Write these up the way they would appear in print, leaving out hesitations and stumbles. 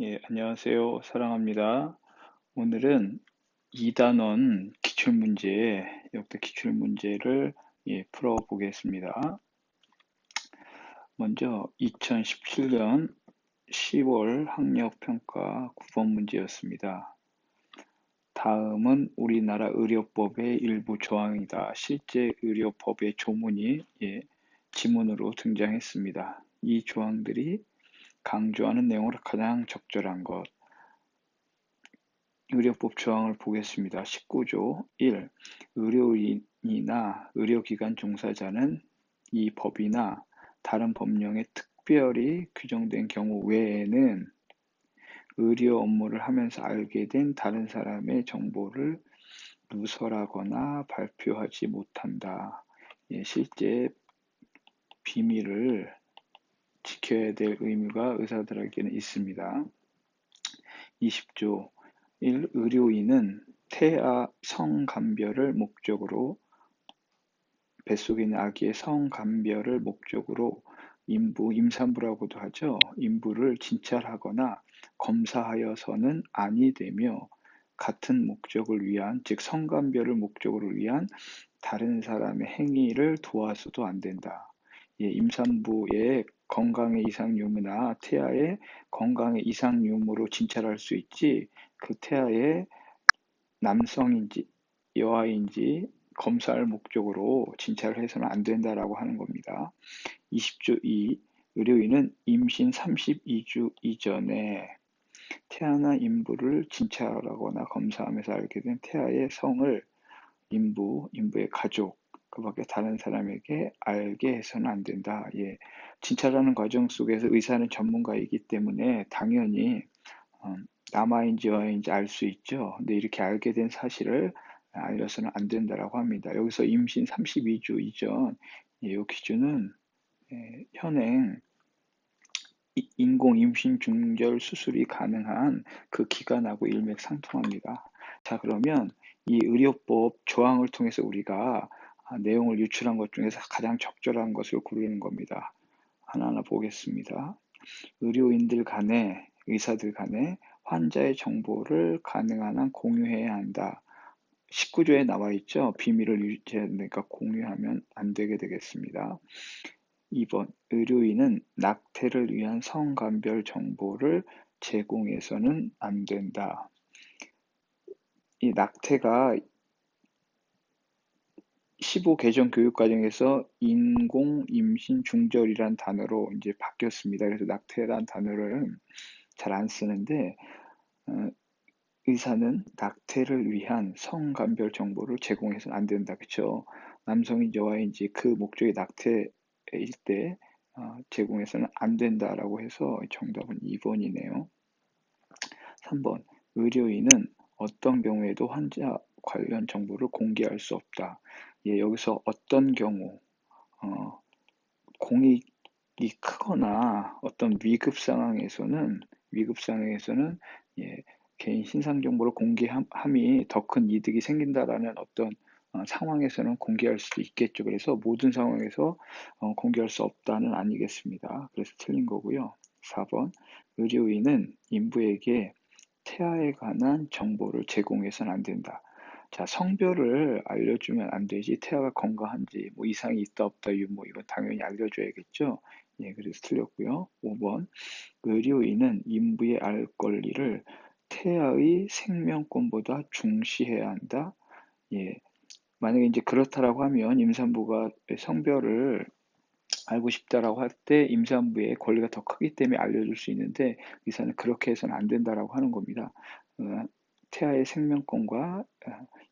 예, 안녕하세요. 사랑합니다. 오늘은 2단원 기출문제, 역대 기출문제를 풀어보겠습니다. 먼저 2017년 10월 학력평가 9번 문제였습니다. 다음은 우리나라 의료법의 일부 조항이다. 실제 의료법의 조문이 지문으로 등장했습니다. 이 조항들이 강조하는 내용으로 가장 적절한 것. 의료법 조항을 보겠습니다. 19조 1. 의료인이나 의료기관 종사자는 이 법이나 다른 법령에 특별히 규정된 경우 외에는 의료 업무를 하면서 알게 된 다른 사람의 정보를 누설하거나 발표하지 못한다. 실제 비밀을 지켜야 될 의무가 의사들에게는 있습니다. 20조 1. 의료인은 태아 성감별을 목적으로 뱃속에 있는 아기의 성감별을 목적으로 임산부라고도 하죠. 인부를 진찰하거나 검사하여서는 아니 되며 같은 목적을 위한, 즉 성감별을 목적으로 위한 다른 사람의 행위를 도와서도 안 된다. 임산부의 건강의 이상 유무나 태아의 건강의 이상 유무로 진찰할 수 있지, 그 태아의 남성인지 여아인지 검사를 목적으로 진찰을 해서는 안 된다라고 하는 겁니다. 20조 2. 의료인은 임신 32주 이전에 태아나 인부를 진찰하거나 검사하면서 알게 된 태아의 성을 인부의 가족, 그 밖에 다른 사람에게 알게 해서는 안 된다. 진찰하는 과정 속에서 의사는 전문가이기 때문에 당연히 어, 남아인지 여아인지 알 수 있죠. 근데 이렇게 알게 된 사실을 알려서는 안 된다라고 합니다. 여기서 임신 32주 이전 이 기준은 현행 인공 임신 중절 수술이 가능한 그 기간하고 일맥상통합니다. 자, 그러면 이 의료법 조항을 통해서 우리가 내용을 유출한 것 중에서 가장 적절한 것을 고르는 겁니다. 하나하나 보겠습니다. 의료인들 간에, 의사들 간에 환자의 정보를 가능한 한 공유해야 한다. 19조에 나와 있죠. 비밀을 유지해야 되니까 공유하면 안 되게 되겠습니다. 2번, 의료인은 낙태를 위한 성감별 정보를 제공해서는 안 된다. 이 낙태가 15 개정 교육 과정에서 인공 임신 중절이란 단어로 이제 바뀌었습니다. 그래서 낙태란 단어를 잘 안 쓰는데 어, 의사는 낙태를 위한 성감별 정보를 제공해서는 안 된다. 그렇죠? 남성인지 여아인지 그 목적이 낙태일 때 제공해서는 안 된다라고 해서 정답은 2번이네요. 3번. 의료인은 어떤 경우에도 환자 관련 정보를 공개할 수 없다. 여기서 어떤 경우, 공익이 크거나 어떤 위급 상황에서는 개인 신상 정보를 공개함이 더 큰 이득이 생긴다라는 어떤 상황에서는 공개할 수도 있겠죠. 그래서 모든 상황에서 공개할 수 없다는 아니겠습니다. 그래서 틀린 거고요. 4번. 의료인은 인부에게 태아에 관한 정보를 제공해서는 안 된다. 자, 성별을 알려주면 안 되지. 태아가 건강한지, 뭐 이상이 있다 없다 유무 이건 당연히 알려줘야겠죠. 그래서 틀렸고요. 5번. 의료인은 인부의 알 권리를 태아의 생명권보다 중시해야 한다. 예, 만약에 이제 그렇다라고 하면 임산부가 성별을 알고 싶다라고 할 때 임산부의 권리가 더 크기 때문에 알려줄 수 있는데 의사는 그렇게 해서는 안 된다라고 하는 겁니다. 어, 태아의 생명권과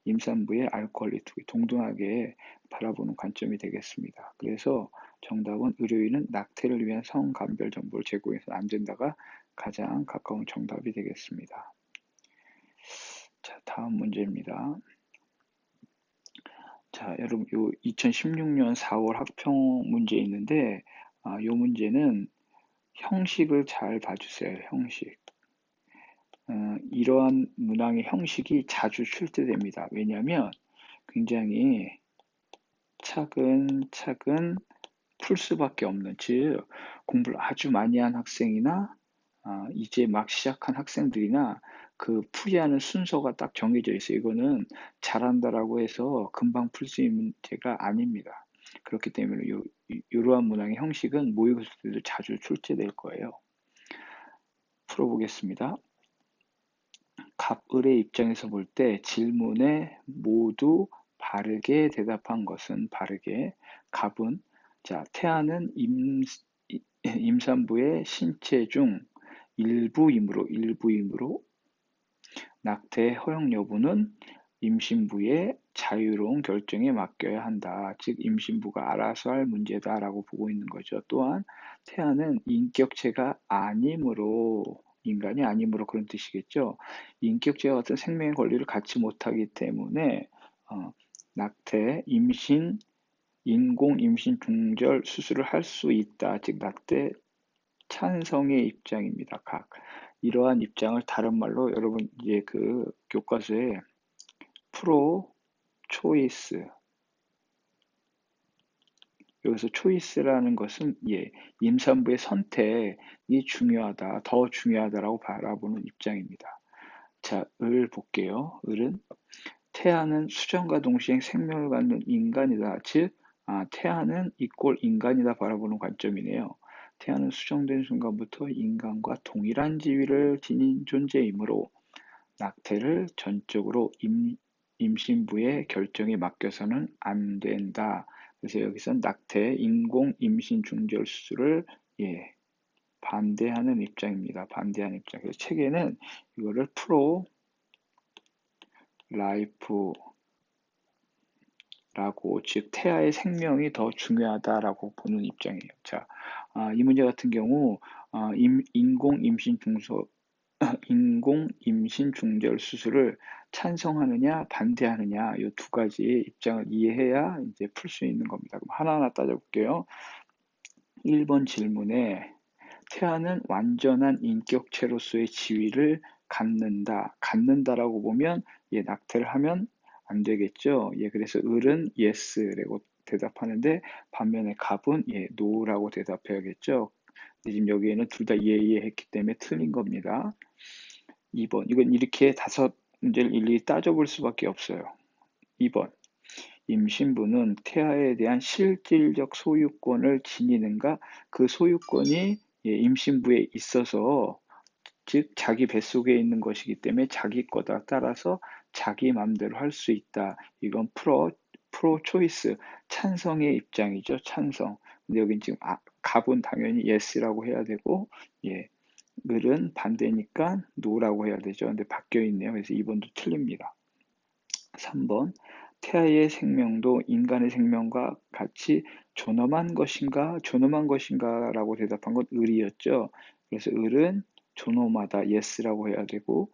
임산부의 알 권리 두 개 동등하게 바라보는 관점이 되겠습니다. 그래서 정답은 의료인은 낙태를 위한 성감별 정보를 제공해서는 안 된다가 가장 가까운 정답이 되겠습니다. 자, 다음 문제입니다. 자, 여러분, 요 2016년 4월 학평 문제 있는데, 요 문제는 형식을 잘 봐주세요. 형식. 이러한 문항의 형식이 자주 출제됩니다. 왜냐하면 굉장히 차근차근 풀 수밖에 없는, 즉 공부를 아주 많이 한 학생이나 이제 막 시작한 학생들이나 그 풀이하는 순서가 딱 정해져 있어요. 이거는 잘한다라고 해서 금방 풀 수 있는 문제가 아닙니다. 그렇기 때문에 이러한 문항의 형식은 모의고사에도 자주 출제될 거예요. 풀어보겠습니다. 갑을의 입장에서 볼 때 질문에 모두 바르게 대답한 것은 바르게 갑은 태아는 임산부의 신체 중 일부이므로 낙태 허용 여부는 임신부의 자유로운 결정에 맡겨야 한다. 즉 임신부가 알아서 할 문제다라고 보고 있는 거죠. 또한 태아는 인격체가 아니므로 인간이 아니므로 그런 뜻이겠죠. 인격체와 같은 생명의 권리를 갖지 못하기 때문에 낙태, 임신, 인공 임신 중절 수술을 할 수 있다. 즉 낙태 찬성의 입장입니다. 이러한 입장을 다른 말로 여러분 이제 그 교과서에 프로 초이스, 여기서 초이스라는 것은 임산부의 선택이 중요하다, 더 중요하다라고 바라보는 입장입니다. 자, 을 볼게요. 을은 태아는 수정과 동시에 생명을 갖는 인간이다. 즉 태아는 이꼴 인간이다 바라보는 관점이네요. 태아는 수정된 순간부터 인간과 동일한 지위를 지닌 존재이므로 낙태를 전적으로 임신부의 결정에 맡겨서는 안 된다. 그래서 여기서 낙태, 인공 임신 중절 수술을 반대하는 입장입니다. 반대하는 입장. 그래서 책에는 이거를 프로 라이프 라고, 즉 태아의 생명이 더 중요하다라고 보는 입장이에요. 자, 이 문제 같은 경우 인공 임신 중절 수술을 찬성하느냐 반대하느냐 이 두 가지의 입장을 이해해야 이제 풀 수 있는 겁니다. 그럼 하나하나 따져볼게요. 1번 질문에 태아는 완전한 인격체로서의 지위를 갖는다라고 보면 낙태를 하면 안 되겠죠. 그래서 을은 yes라고 대답하는데 반면에 갑은 no라고 대답해야겠죠. 지금 여기에는 둘 다 했기 때문에 틀린 겁니다. 2번, 이건 이렇게 5문제를 일일이 따져볼 수밖에 없어요. 2번, 임신부는 태아에 대한 실질적 소유권을 지니는가? 그 소유권이 임신부에 있어서, 즉 자기 뱃속에 있는 것이기 때문에 자기 거다. 따라서 자기 마음대로 할 수 있다. 이건 프로 초이스, 찬성의 입장이죠. 찬성. 근데 여긴 지금 갑은 당연히 yes라고 해야 되고 을은 반대니까 no라고 해야 되죠. 근데 바뀌어 있네요. 그래서 2번도 틀립니다. 3번, 태아의 생명도 인간의 생명과 같이 존엄한 것인가 라고 대답한 건 을이었죠. 그래서 을은 존엄하다 yes라고 해야 되고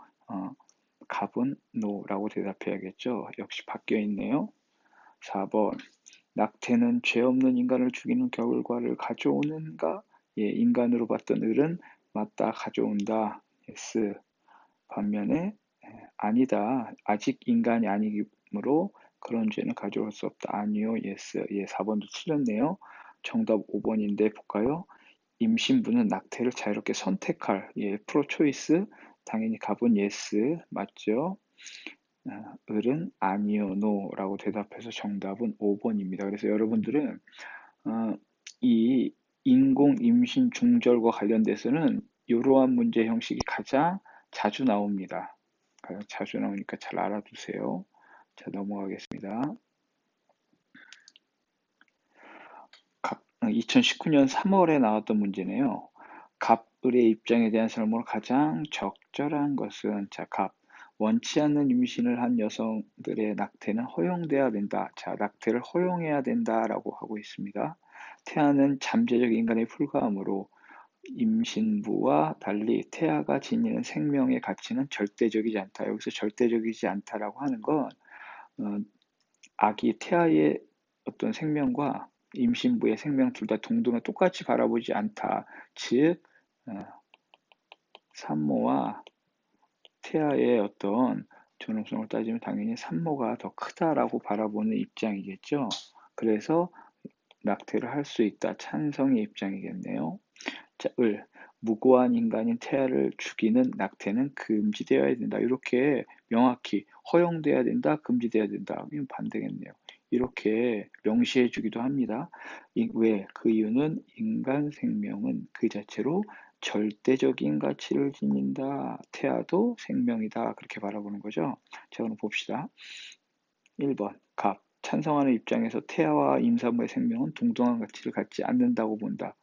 갑은 no라고 대답해야겠죠. 역시 바뀌어 있네요. 4번, 낙태는 죄 없는 인간을 죽이는 결과를 가져오는가? 인간으로 봤던 을은 맞다, 가져온다, yes. 반면에 아니다, 아직 인간이 아니므로 그런 죄는 가져올 수 없다, 아니요, yes. 4번도 틀렸네요. 정답 5번인데 볼까요? 임신부는 낙태를 자유롭게 선택할, 프로 초이스, 당연히 갑은 yes, 맞죠? 을은 아니요, no라고 대답해서 정답은 5번입니다. 그래서 여러분들은 이 인공 임신 중절과 관련돼서는 이러한 문제 형식이 가장 자주 나옵니다. 가장 자주 나오니까 잘 알아두세요. 자, 넘어가겠습니다. 2019년 3월에 나왔던 문제네요. 갑을의 입장에 대한 설명으로 가장 적절한 것은, 갑, 원치 않는 임신을 한 여성들의 낙태는 허용돼야 된다. 낙태를 허용해야 된다라고 하고 있습니다. 태아는 잠재적 인간에 불과하므로 임신부와 달리 태아가 지니는 생명의 가치는 절대적이지 않다. 여기서 절대적이지 않다라고 하는 건 아기 태아의 어떤 생명과 임신부의 생명 둘 다 동등한 똑같이 바라보지 않다. 즉 산모와 태아의 어떤 존엄성을 따지면 당연히 산모가 더 크다라고 바라보는 입장이겠죠. 그래서 낙태를 할 수 있다. 찬성의 입장이겠네요. 자, 무고한 인간인 태아를 죽이는 낙태는 금지되어야 된다. 이렇게 명확히 허용돼야 된다, 금지돼야 된다. 이건 반대겠네요. 이렇게 명시해 주기도 합니다. 왜? 그 이유는 인간 생명은 그 자체로 절대적인 가치를 지닌다. 태아도 생명이다. 그렇게 바라보는 거죠. 자, 그럼 봅시다. 1번 갑. 찬성하는 입장에서 태아와 임산부의 생명은 동등한 가치를 갖지 않는다고 본다.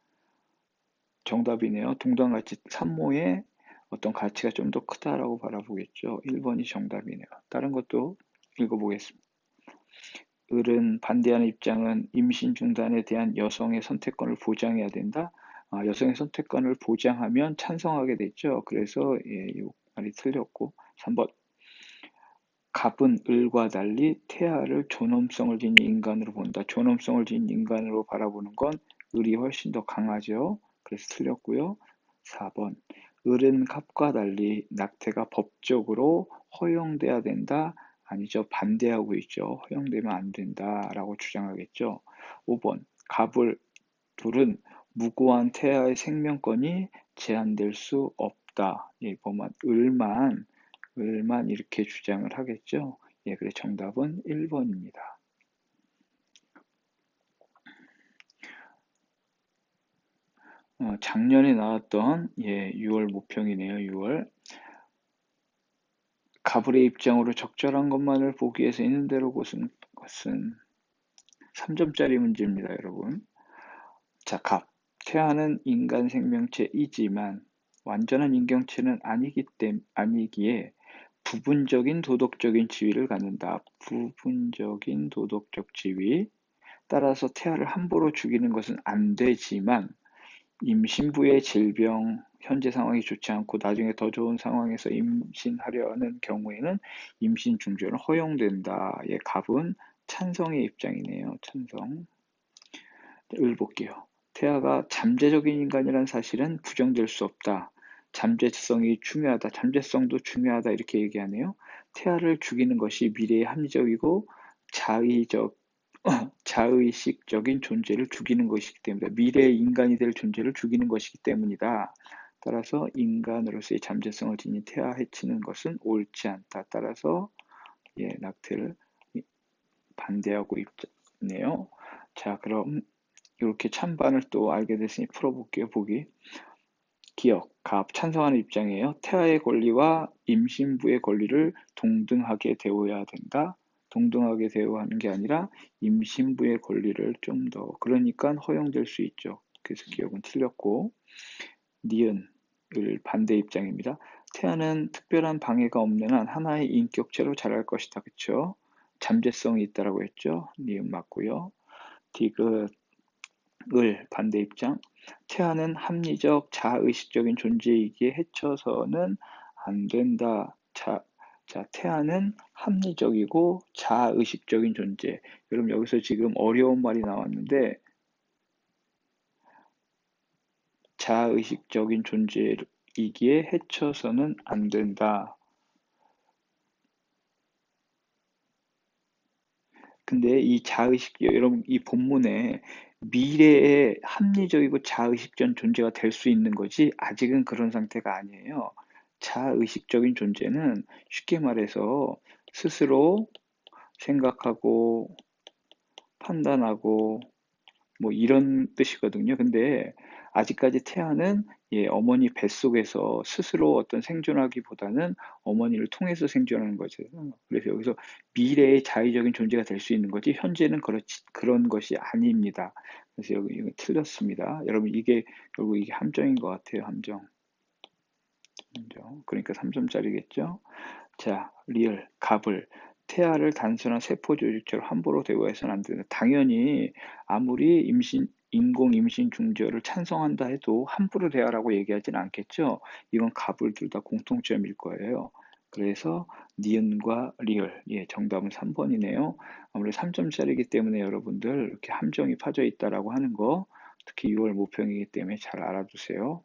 정답이네요. 동등한 가치, 산모의 어떤 가치가 좀 더 크다라고 바라보겠죠. 1번이 정답이네요. 다른 것도 읽어보겠습니다. 을은 반대하는 입장은 임신 중단에 대한 여성의 선택권을 보장해야 된다. 여성의 선택권을 보장하면 찬성하게 됐죠. 그래서 이 말이 틀렸고 3번 갑은 을과 달리 태아를 존엄성을 지닌 인간으로 본다. 존엄성을 지닌 인간으로 바라보는 건 을이 훨씬 더 강하죠. 그래서 틀렸고요. 4번 을은 갑과 달리 낙태가 법적으로 허용돼야 된다. 아니죠. 반대하고 있죠. 허용되면 안 된다라고 주장하겠죠. 5번 을은 무고한 태아의 생명권이 제한될 수 없다. 예, 보면 을만 이렇게 주장을 하겠죠. 예, 그래 정답은 1번입니다. 작년에 나왔던 6월 모평이네요. 6월. 가불의 입장으로 적절한 것만을 보기 위해서 있는 대로 보는 것은 3점짜리 문제입니다, 여러분. 자, 태아는 인간 생명체이지만 완전한 인격체는 아니기에 부분적인 도덕적인 지위를 갖는다. 부분적인 도덕적 지위. 따라서 태아를 함부로 죽이는 것은 안 되지만 임신부의 질병, 현재 상황이 좋지 않고 나중에 더 좋은 상황에서 임신하려는 경우에는 임신 중절은 허용된다. 예, 갑은 찬성의 입장이네요. 찬성. 을 볼게요. 태아가 잠재적인 인간이라는 사실은 부정될 수 없다. 잠재성이 중요하다. 잠재성도 중요하다. 이렇게 얘기하네요. 태아를 죽이는 것이 미래의 합리적이고 자의식적인 존재를 죽이는 것이기 때문이다. 미래의 인간이 될 존재를 죽이는 것이기 때문이다. 따라서 인간으로서의 잠재성을 지닌 태아 해치는 것은 옳지 않다. 따라서 낙태를 반대하고 있네요. 자, 그럼 이렇게 찬반을 또 알게 됐으니 풀어볼게요. 보기. 기억, 갑, 찬성하는 입장이에요. 태아의 권리와 임신부의 권리를 동등하게 대우해야 된다. 동등하게 대우하는 게 아니라 임신부의 권리를 좀 더, 그러니까 허용될 수 있죠. 그래서 기억은 틀렸고, 니은, 을 반대 입장입니다. 태아는 특별한 방해가 없는 한 하나의 인격체로 자랄 것이다. 그쵸? 잠재성이 있다라고 했죠. 니은 맞고요. 디귿, 을 반대 입장. 태아는 합리적 자의식적인 존재이기에 해쳐서는 안 된다. 태아는 합리적이고 자의식적인 존재. 여러분 여기서 지금 어려운 말이 나왔는데 자의식적인 존재이기에 해쳐서는 안 된다. 근데 이 여러분 이 본문에 미래에 합리적이고 자의식적 존재가 될 수 있는 거지 아직은 그런 상태가 아니에요. 자의식적인 존재는 쉽게 말해서 스스로 생각하고 판단하고 뭐 이런 뜻이거든요. 근데 아직까지 태아는 어머니 뱃속에서 스스로 어떤 생존하기보다는 어머니를 통해서 생존하는 거죠. 그래서 여기서 미래의 자의적인 존재가 될 수 있는 거지 현재는 그런 것이 아닙니다. 그래서 여기 이거 틀렸습니다. 여러분 이게 결국 이게 함정인 것 같아요. 함정. 그러니까 3점짜리겠죠. 자, 리을, 갑을 태아를 단순한 세포 조직체로 함부로 대우해서는 안 된다. 당연히 아무리 인공 임신 중절을 찬성한다 해도 함부로 대하라고 얘기하진 않겠죠. 이건 갑을 둘 다 공통점일 거예요. 그래서 니은과 리을, 정답은 3번이네요. 아무래도 3점짜리이기 때문에 여러분들 이렇게 함정이 파져 있다라고 하는 거, 특히 6월 모평이기 때문에 잘 알아두세요.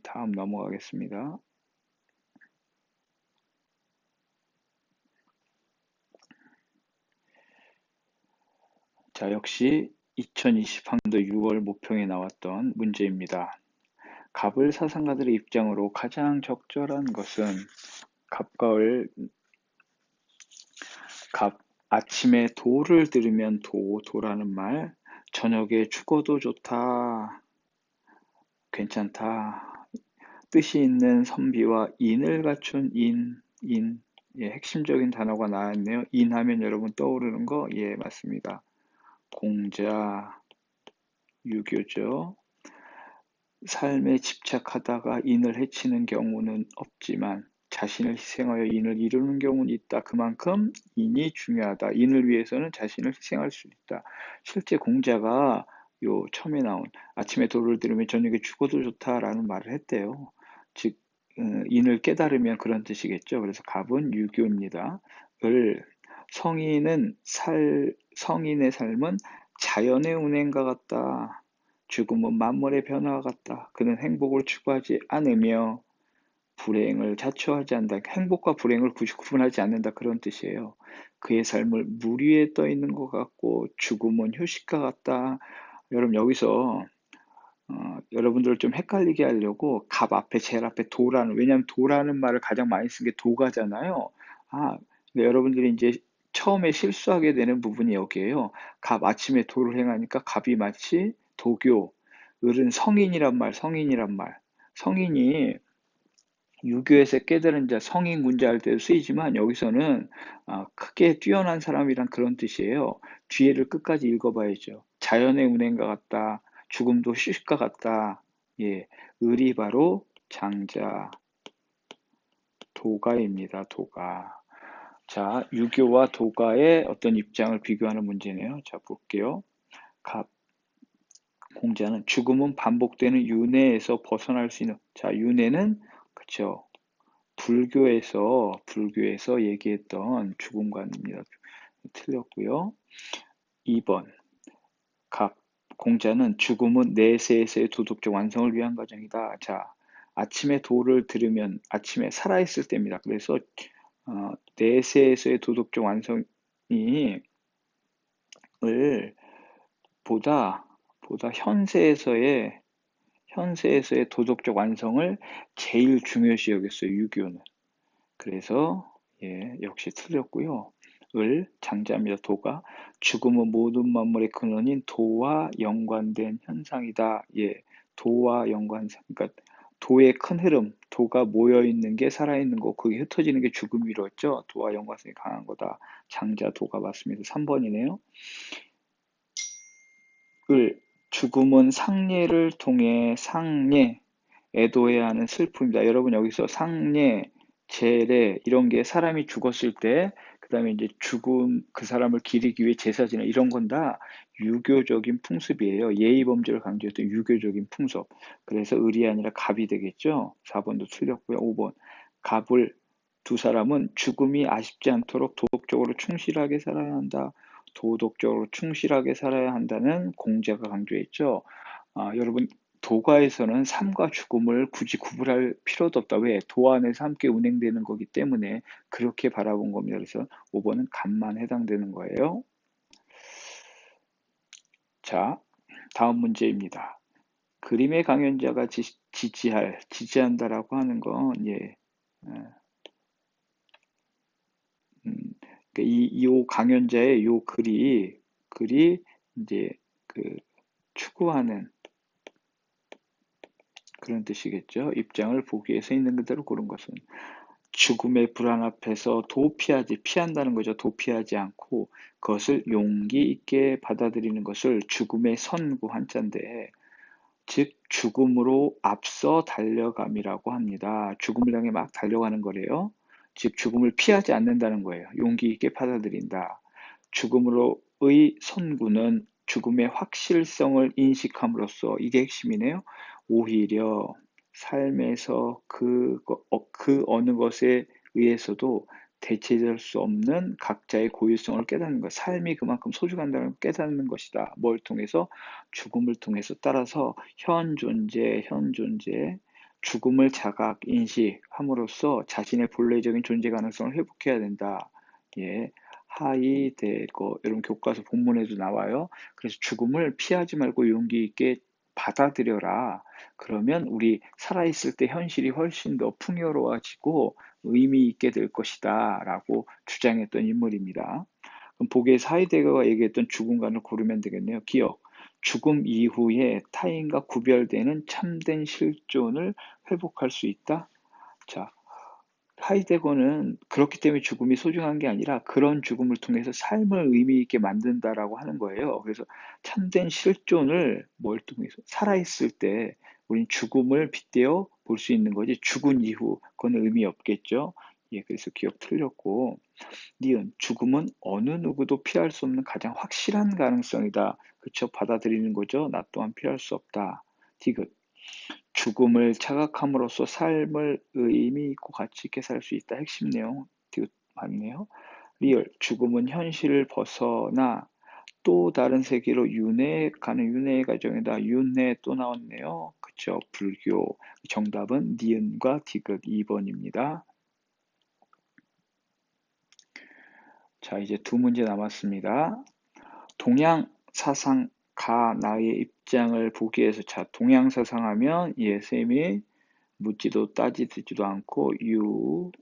다음 넘어가겠습니다. 자, 역시 2020학년도 6월 모평에 나왔던 문제입니다. 갑을 사상가들의 입장으로 가장 적절한 것은 갑과 을, 갑, 아침에 도를 들으면 도라는 말, 저녁에 죽어도 좋다, 괜찮다, 뜻이 있는 선비와 인을 갖춘 인, 예, 핵심적인 단어가 나왔네요. 인하면 여러분 떠오르는 거, 예, 맞습니다. 공자, 유교죠. 삶에 집착하다가 인을 해치는 경우는 없지만 자신을 희생하여 인을 이루는 경우는 있다. 그만큼 인이 중요하다. 인을 위해서는 자신을 희생할 수 있다. 실제 공자가 요 처음에 나온 아침에 도를 들으면 저녁에 죽어도 좋다라는 말을 했대요. 즉 인을 깨달으면 그런 뜻이겠죠. 그래서 갑은 유교입니다. 을 성인의 삶은 자연의 운행과 같다. 죽음은 만물의 변화와 같다. 그는 행복을 추구하지 않으며 불행을 자초하지 않는다. 행복과 불행을 구분하지 않는다. 그런 뜻이에요. 그의 삶을 물 위에 떠 있는 것 같고 죽음은 휴식과 같다. 여러분 여기서 여러분들을 좀 헷갈리게 하려고 갑 앞에 제일 앞에 도라는, 왜냐하면 도라는 말을 가장 많이 쓴 게 도가잖아요. 근데 여러분들이 이제 처음에 실수하게 되는 부분이 여기에요. 갑 아침에 도를 행하니까 갑이 마치 도교, 을은 성인이란 말. 성인이 유교에서 깨달은 자, 성인 군자할 때도 쓰이지만 여기서는 크게 뛰어난 사람이란 그런 뜻이에요. 뒤에를 끝까지 읽어봐야죠. 자연의 운행과 같다. 죽음도 휴식과 같다. 예, 을이 바로 장자, 도가입니다. 도가. 자, 유교와 도가의 어떤 입장을 비교하는 문제네요. 자, 볼게요. 공자는 죽음은 반복되는 윤회에서 벗어날 수 있는, 자, 윤회는 그쵸, 불교에서 얘기했던 죽음관입니다. 틀렸고요. 2번 갑 공자는 죽음은 내세에서의 도덕적 완성을 위한 과정이다. 자, 아침에 도를 들으면 아침에 살아있을 때입니다. 그래서 내세에서의 도덕적 완성이 을 보다 현세에서의 도덕적 완성을 제일 중요시 여겼어요. 유교는. 그래서 예, 역시 틀렸고요. 장자입니다. 도가 죽음은 모든 만물의 근원인 도와 연관된 현상이다. 예, 도와 연관상. 그러니까 도의 큰 흐름, 도가 모여 있는 게 살아 있는 거, 그게 흩어지는 게 죽음이었죠. 도와 연관성이 강한 거다. 장자 도가 맞습니다. 3번이네요. 죽음은 상례를 통해 애도해야 하는 슬픔이다. 여러분 여기서 상례, 제례 이런 게 사람이 죽었을 때 그다음에 이제 죽음 그 사람을 기리기 위해 제사 지내 이런 건 다 유교적인 풍습이에요. 예의 범죄를 강조했던 유교적인 풍습. 그래서 을이 아니라 갑이 되겠죠. 4번도 틀렸고요. 5번 갑을 두 사람은 죽음이 아쉽지 않도록 도덕적으로 충실하게 살아야 한다. 도덕적으로 충실하게 살아야 한다는 공자가 강조했죠. 여러분 도가에서는 삶과 죽음을 굳이 구분할 필요도 없다. 왜? 도 안에서 함께 운행되는 거기 때문에 그렇게 바라본 겁니다. 그래서 5번은 갑만 해당되는 거예요. 자, 다음 문제입니다. 그림의 강연자가 지지한다라고 하는 건 예, 이 강연자의 요 글이 이제 그 추구하는 그런 뜻이겠죠. 입장을 보기 위해서 있는 그대로 고른 것은 죽음의 불안 앞에서 피한다는 거죠. 도피하지 않고 그것을 용기 있게 받아들이는 것을 죽음의 선구 한자인데, 즉 죽음으로 앞서 달려감이라고 합니다. 죽음을 향해 막 달려가는 거래요. 즉 죽음을 피하지 않는다는 거예요. 용기 있게 받아들인다. 죽음으로의 선구는 죽음의 확실성을 인식함으로써, 이게 핵심이네요. 오히려 삶에서 그 어느 것에 의해서도 대체될 수 없는 각자의 고유성을 깨닫는 것, 삶이 그만큼 소중한다는 걸 깨닫는 것이다. 뭘 통해서? 죽음을 통해서. 따라서 현 존재, 죽음을 자각, 인식함으로써 자신의 본래적인 존재 가능성을 회복해야 된다. 예, 하이데거 이런 교과서 본문에도 나와요. 그래서 죽음을 피하지 말고 용기 있게 받아들여라. 그러면 우리 살아있을 때 현실이 훨씬 더 풍요로워지고 의미 있게 될 것이다. 라고 주장했던 인물입니다. 그럼 보기에서 하이데거가 얘기했던 죽음관을 고르면 되겠네요. 기억. 죽음 이후에 타인과 구별되는 참된 실존을 회복할 수 있다. 자, 하이데거는 그렇기 때문에 죽음이 소중한 게 아니라 그런 죽음을 통해서 삶을 의미 있게 만든다라고 하는 거예요. 그래서 참된 실존을 뭘 통해서 살아있을 때 우린 죽음을 빗대어 볼 수 있는 거지 죽은 이후 그건 의미 없겠죠. 예, 그래서 기억 틀렸고 니은 죽음은 어느 누구도 피할 수 없는 가장 확실한 가능성이다. 그쵸? 받아들이는 거죠. 나 또한 피할 수 없다. 디귿 죽음을 자각함으로써 삶을 의미 있고 가치 있게 살 수 있다. 핵심 내용 디귿 맞네요. 리얼 죽음은 현실을 벗어나 또 다른 세계로 윤회 가는 윤회의 과정이다. 윤회 또 나왔네요. 그쵸? 불교 정답은 니은과 디귿 2번입니다. 자, 이제 두 문제 남았습니다. 동양 사상 가 나의 입장을 보기 위해서 자, 동양 사상하면 예, 쌤이 묻지도 따지지도 않고 유불도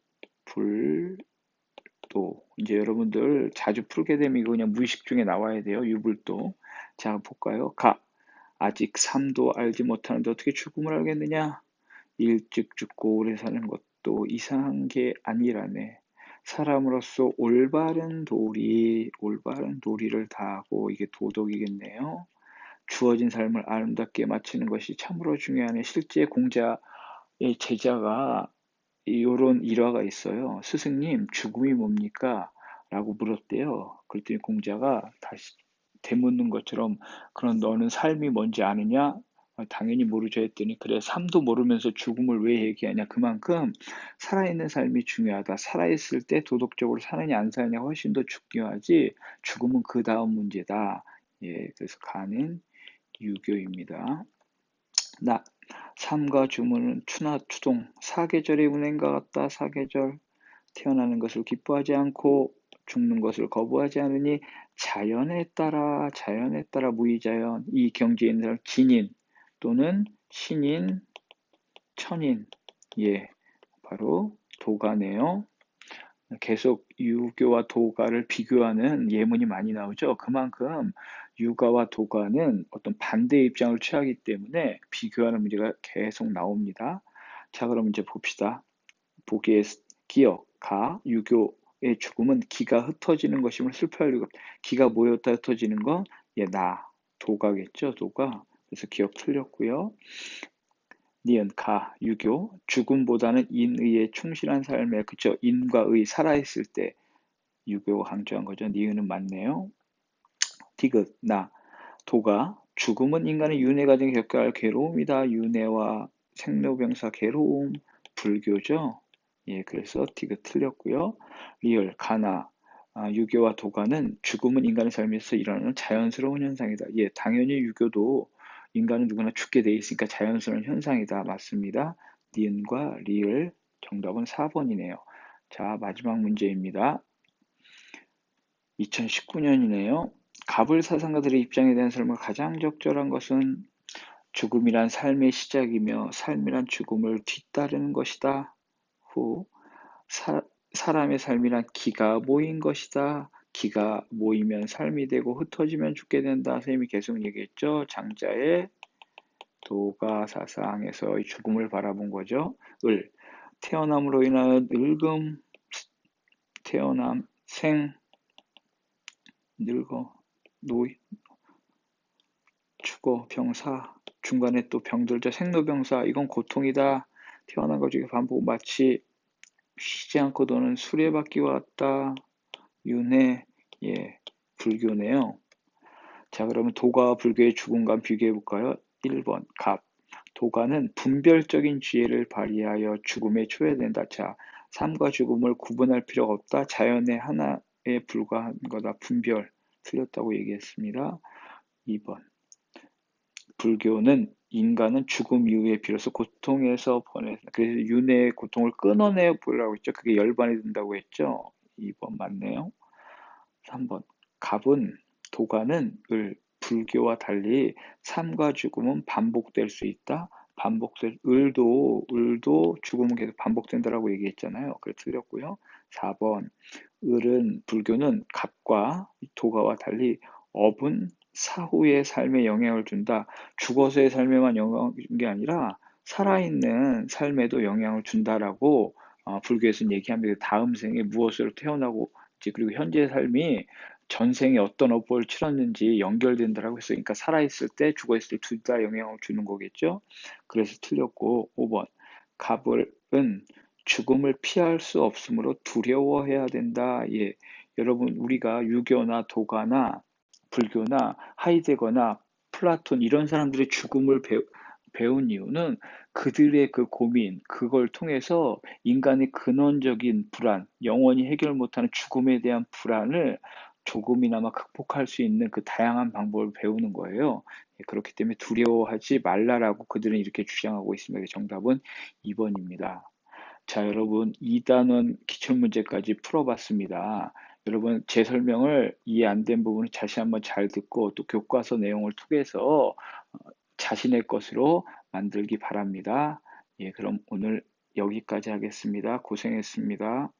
이제 여러분들 자주 풀게 되면 이거 그냥 무의식 중에 나와야 돼요. 유불도. 자, 볼까요? 가 아직 삶도 알지 못하는데 어떻게 죽음을 알겠느냐? 일찍 죽고 오래 사는 것도 이상한 게 아니라네. 사람으로서 올바른 도리를 다하고 이게 도덕이겠네요. 주어진 삶을 아름답게 마치는 것이 참으로 중요하네. 실제 공자의 제자가 이런 일화가 있어요. 스승님, 죽음이 뭡니까? 라고 물었대요. 그랬더니 공자가 다시 되묻는 것처럼 그런 너는 삶이 뭔지 아느냐? 당연히 모르죠 했더니 그래 삶도 모르면서 죽음을 왜 얘기하냐 그만큼 살아있는 삶이 중요하다 살아있을 때 도덕적으로 사느냐 안 사느냐 훨씬 더 중요하지 죽음은 그 다음 문제다 예 그래서 가는 유교입니다 나 삶과 주문은 추나 추동 사계절의 운행과 같다 사계절 태어나는 것을 기뻐하지 않고 죽는 것을 거부하지 않으니 자연에 따라 무의자연 이 경지에 있는 사람 진인 또는 신인 천인 예 바로 도가네요. 계속 유교와 도가를 비교하는 예문이 많이 나오죠. 그만큼 유가와 도가는 어떤 반대 입장을 취하기 때문에 비교하는 문제가 계속 나옵니다. 자 그럼 이제 봅시다. 보기에 기억, 가, 유교의 죽음은 기가 흩어지는 것임을 슬퍼할 이유가 없다. 기가 모였다 흩어지는 건 예, 나, 도가겠죠, 도가. 그래서 기억 틀렸고요. 니은, 가, 유교. 죽음보다는 인의에 충실한 삶에 그쵸, 인과 의 살아있을 때 유교가 강조한 거죠. 니은은 맞네요. 디귿, 나, 도가. 죽음은 인간의 윤회 과정에 겪어야 할 괴로움이다. 윤회와 생로병사 괴로움, 불교죠. 예, 그래서 디귿 틀렸고요. 리얼, 가나, 유교와 도가는 죽음은 인간의 삶에서 일어나는 자연스러운 현상이다. 예, 당연히 유교도 인간은 누구나 죽게 돼 있으니까 자연스러운 현상이다. 맞습니다. 니은과 리을 정답은 4번이네요. 자, 마지막 문제입니다. 2019년이네요. 가불 사상가들의 입장에 대한 설명 가장 적절한 것은 죽음이란 삶의 시작이며 삶이란 죽음을 뒤따르는 것이다. 후 사람의 삶이란 기가 모인 것이다. 기가 모이면 삶이 되고 흩어지면 죽게 된다. 선생님이 계속 얘기했죠. 장자의 도가 사상에서 죽음을 바라본 거죠. 태어남으로 인하여 늙음, 태어남, 생, 늙어, 노이, 죽어, 병사, 중간에 또 병들죠. 생로병사, 이건 고통이다. 태어난 것 중에 반복 마치 쉬지 않고 도는 수레바퀴와 같다. 윤회, 예, 불교네요. 자, 그러면 도가와 불교의 죽음과 비교해 볼까요? 1번, 갑. 도가는 분별적인 지혜를 발휘하여 죽음에 초래된다. 자, 삶과 죽음을 구분할 필요가 없다. 자연의 하나에 불과한 거다. 분별. 틀렸다고 얘기했습니다. 2번. 불교는 인간은 죽음 이후에 비로소 고통에서 그래서 윤회의 고통을 끊어내 보려고 했죠. 그게 열반이 된다고 했죠. 2번 맞네요. 3번. 갑은 도가는 불교와 달리 삶과 죽음은 반복될 수 있다. 을도 죽음은 계속 반복된다라고 얘기했잖아요. 그래 틀렸고요. 4번 불교는 갑과 도가와 달리 업은 사후의 삶에 영향을 준다. 죽어서의 삶에만 영향을 주는 게 아니라 살아있는 삶에도 영향을 준다라고 불교에서는 얘기합니다. 다음 생에 무엇으로 태어나고 이제 그리고 현재의 삶이 전생에 어떤 업을 치렀는지 연결된다라고 했어요. 그러니까 살아있을 때, 죽어있을 때 둘 다 영향을 주는 거겠죠. 그래서 틀렸고 5번 갑을은 죽음을 피할 수 없으므로 두려워해야 된다. 예, 여러분 우리가 유교나 도가나 불교나 하이데거나 플라톤 이런 사람들의 죽음을 배운 이유는 그들의 그 고민, 그걸 통해서 인간의 근원적인 불안, 영원히 해결 못하는 죽음에 대한 불안을 조금이나마 극복할 수 있는 그 다양한 방법을 배우는 거예요. 예, 그렇기 때문에 두려워하지 말라라고 그들은 이렇게 주장하고 있습니다. 정답은 2번입니다. 자, 여러분 2단원 기출문제까지 풀어봤습니다. 여러분 제 설명을 이해 안 된 부분은 다시 한번 잘 듣고 또 교과서 내용을 통해서 자신의 것으로 만들기 바랍니다. 예, 그럼 오늘 여기까지 하겠습니다. 고생했습니다.